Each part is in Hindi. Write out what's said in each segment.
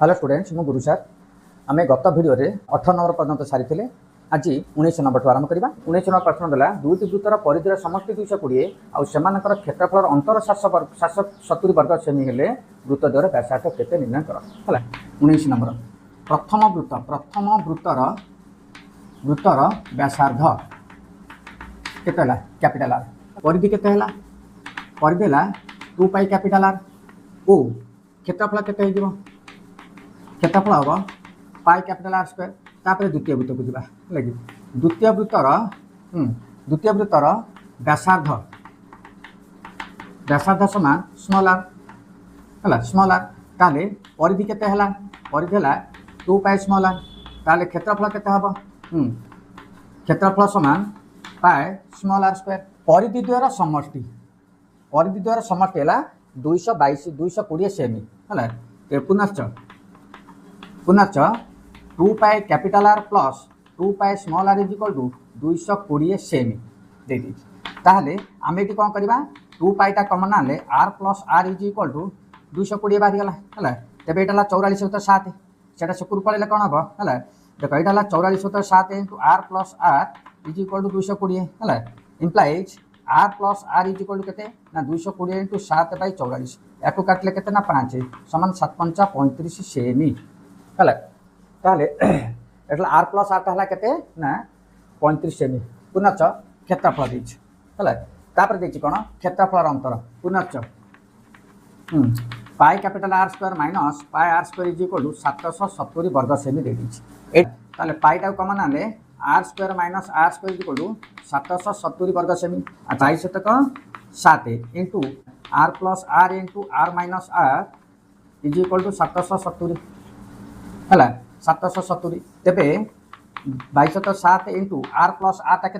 हेलो स्टूडेंट्स मु गुरु सर आम गत भिडियो रे 18 नंबर पर्यंत सारी आज 19 नंबर आरंभ करवा 19 नंबर प्रश्न देला दुईटी वृत्तर परिधिर समष्टि 220 आउ सेमानकर क्षेत्रफल अंतर 770 वर्ग सेमी हेले वृत्त द्वारा व्यासार्ध केते निर्णय कर हला 19 नंबर प्रथम वृत्तर व्यासार्ध केते हला कैपिटल आर परिधि केते हला परिधि हला 2 पाई कैपिटल आर ओ क्षेत्रफल केते हो क्षेत्रफल हम पाई कैपिटल आर स्क्वायर तापर द्वितीय वृत्त को जावा लगी द्वितीय वृत्तर व्यासार्ध समान स्मॉल आर हला स्मॉल आर ताले परिधि केते हला परिधि हला 2 पाई स्मॉल आर ताले क्षेत्रफल केते हबो क्षेत्रफल समान पाई स्मॉल आर स्क्वायर परिधि द्वारा समष्टि हला 220 सेमी हला पुनश्च 2 pi capital R plus 2 pi small R is equal to 220 सेमी दे दी ताहले आम ये कौन करवा 2 पाईटा कमन आने R plus R is equal to 220 बाहरी गला है तेज ये 44 सहित 7 से सुकुर पड़े कौन हम है देख ये 44 सहित 7 into R plus R is equal to 220 है implies R plus R is equal to के 220 इंटू 7 बाई 44 या काटिले के 5 समान 7 5 35 सेमी है ताले आर प्लस आर है के 35 सेमी पुनश्च क्षेत्रफल देपर कौन क्षेत्रफल अंतर पुनश्च pi capital R square minus pi R square is equal to 770 वर्ग सेमी दे ताले पाईटा कमन आने R square minus R square is equal to 770 वर्ग सेमी 22 into R plus R into R minus R is equal to 770 है 770 तेरे 22 इंटू आर प्लस आर टा के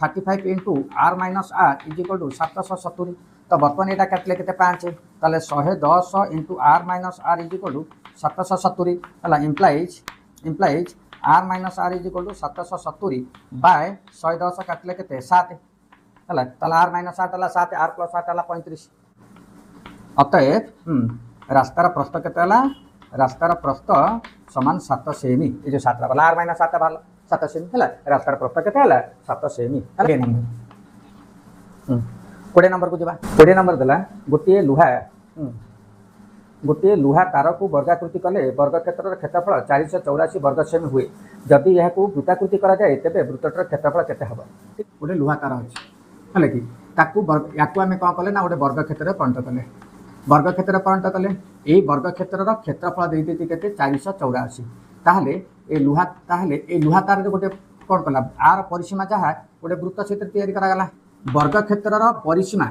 35 into R minus R is equal to 770 तो बर्तमान यहाँ काटिले के 5 ताले 110 into R minus R is equal to 770 है implies R minus R is equal to 770 by 110 काटिले के 7 है R minus R 7 R plus R 35 अतएव रास्तार प्रस्थ के रास्तार प्रस्थ समान 7 सेमी ये जो 7 वाला आर माइनस 7 वाला 7 सेमी है रास्तार प्रस्थ के 7 सेमी 20 नंबर को जावा 20 नंबर देला गोटे लुहा तार को वर्गाकृति कले वर्ग क्षेत्र क्षेत्रफल 484 वर्ग सेमी हुए जदि यह वृत्ताकृति करा जाए तेबे वृत्तर क्षेत्रफल केते हबो गोटे लुहा तार अछि है कि याकू आम कौन कले ना गोटे वर्ग क्षेत्र परिणत कले वर्ग क्षेत्र परिणत कले ये वर्ग क्षेत्र क्षेत्रफल देती के 484 ताहले ए लुहा तार गोटे कौन कला आर परिसीमा जहाँ गोटे वृत्त क्षेत्र तैयारी करागला वर्ग क्षेत्र परिसीमा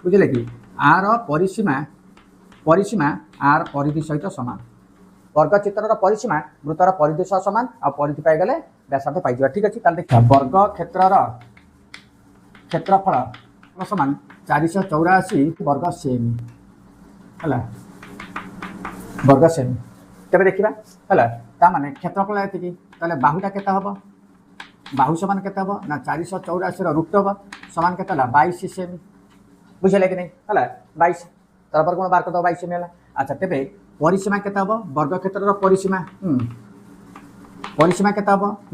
बुझे कि आर परिसीमा आर परिधि सहित सामान वर्ग क्षेत्र परिसीमा वृत्तर परिधि सह सामान आ परिधि पाईगले व्यासार्ध पाई ठीक अच्छे देखिए वर्ग क्षेत्र क्षेत्रफल समान 484 वर्ग सेमी है वर्ग सेमी तेज देखा है ताने क्षेत्रफल ये बाहुटा के बाहु समान के ना 484 रुट समान के 22 सेमी बुझे कि नहीं है 22 तरफ गुण बार कर 22 सेमी है अच्छा तेरे परिसीमा के वर्ग क्षेत्र परिसीमा परिसीमा के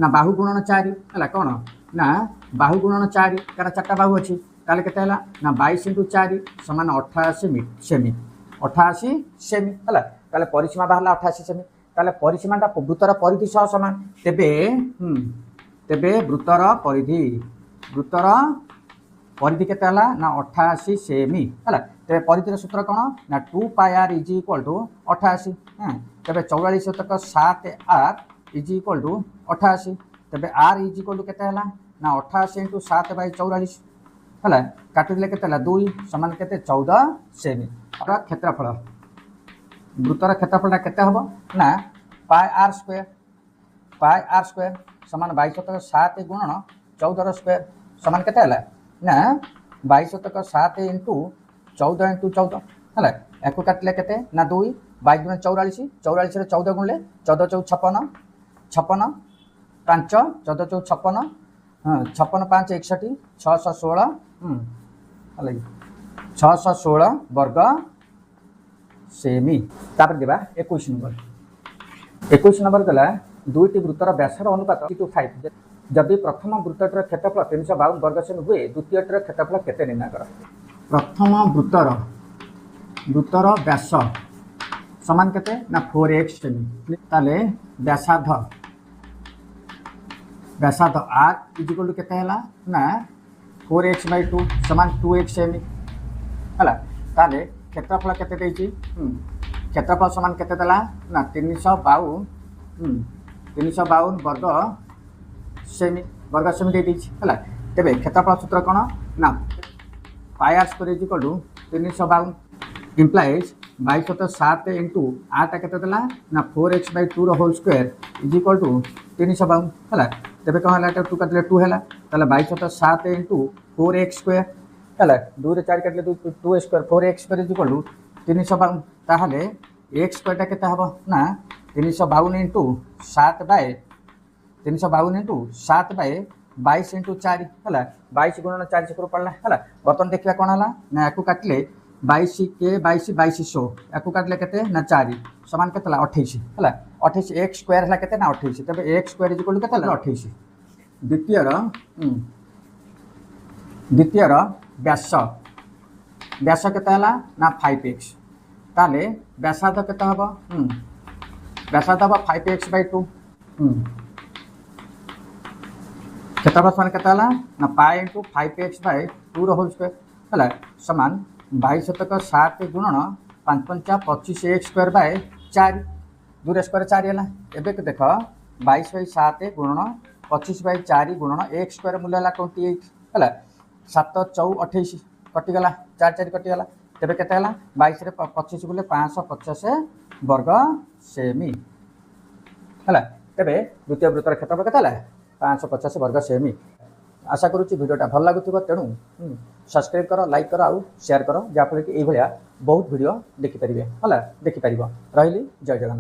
ना बाहु गुणन 4 है कौन ना बाहु गुणन 4 कारण 4टा बाहु अच्छी ताले के ना 22 इंटू 4 समान 88 सेमी 88 सेमी है ताले परिसीमा बाहर 88 सेमी ताले परिसीमाटा वृत्तर परिधि सह सामान तेबे वृत्तर परिधि के ना 88 सेमी है तेरे परिधिर सूत्र कौन ना 2 पाई आर इज इक्वल टू 88 तेरे 44 तक 7 आर इज इक्वल टू 88 तेरे आर इज इक्वल टू के ना 88 इंटू 7 बाई 44 है काटिले के 2 समान के 14 सेमी क्षेत्रफल वृत्तर क्षेत्रफल के ना पाई आर स्क्वायर समान 22 तक 7 गुणन 14 स्क्वायर समान के ना 22 तक 7 इंटू 14 इंटू 14 है या काटिले के ना 2 22 गुण 44 14 गुणले 14 चौ 56 56 5 14 चौ 56 56 5 61 616 है 616 वर्ग सेमी। तापर देबा 21 नंबर। 21 नंबर देला दुईटी वृत्तर व्यासर अनुपात 2:5 जदि प्रथम वृत्तटर क्षेत्रफल 352 वर्ग सेमी हुए द्वितीयटर क्षेत्रफल केते निर्णय कर। प्रथम वृत्तर व्यास समान केते ना 4x सेमी ताले व्यासार्ध r इक्वल टू केते हला ना 4x/2 समान 2x सेमी हला। ताले क्षेत्रफल केते देछि क्षेत्रफल समान केते देला ना 352 वर्ग सेमी दे दीछि हला। तेबे क्षेत्रफल सूत्र कोन ना pi r square equal to 352 implies 22/7 into आटा केते देला ना 4x/2 रो whole square is equal to 352 हला। तेबे कोन हला 2 काटले 2 हला ताले 22/7 इंटू 4x स्क्वायर हला 2 रे 4 काटले 2 square 4x square is equal to 352 ताहले x स्क्वायर टा केते हबो ना 352 इंटू 7/22 इंटू 4 हला 22 गुणन 4 से पड़ला हला। बर्तन देखिया कोन हला ना याकू काटले 22 के 22 याकू काटले केते ना 4 समान केते हला 28 हला। 28 x स्क्वायर हला केते ना 28 तबे x square is equal to केते हला 28। द्वितीय व्यास केते हला ना 5x ताले व्यासार्ध केते हबो व्यासार्ध हबो 5x/2 क्षेत्रफल समान केते हला ना पाई इंटू 5x/2 रो होल स्क्वायर हला समान 22/7 गुणन 5×5 25 x स्क्वायर बाय 4 2 स्क्वायर 4 हला। एबे के देखो 22/7 गुणन 25/4 गुणन x स्क्वायर मूल्य हला 28 हला 7 4 28 कटि गला 4 4 कटि गला। तेबे केते हला 22 रे 25 गुले 550 वर्ग सेमी हला। तेबे द्वितीय वृत्तर क्षेत्रफल केते हला 550 वर्ग सेमी। आशा करूची वीडियोटा भल लागुथिबो तेणु सब्सक्राइब करो लाइक करो आउ शेयर करो जाफले कि एई भलिया बहुत वीडियो देखि परिबे हला देखि परिबो। रहिली जय जगन्नाथ।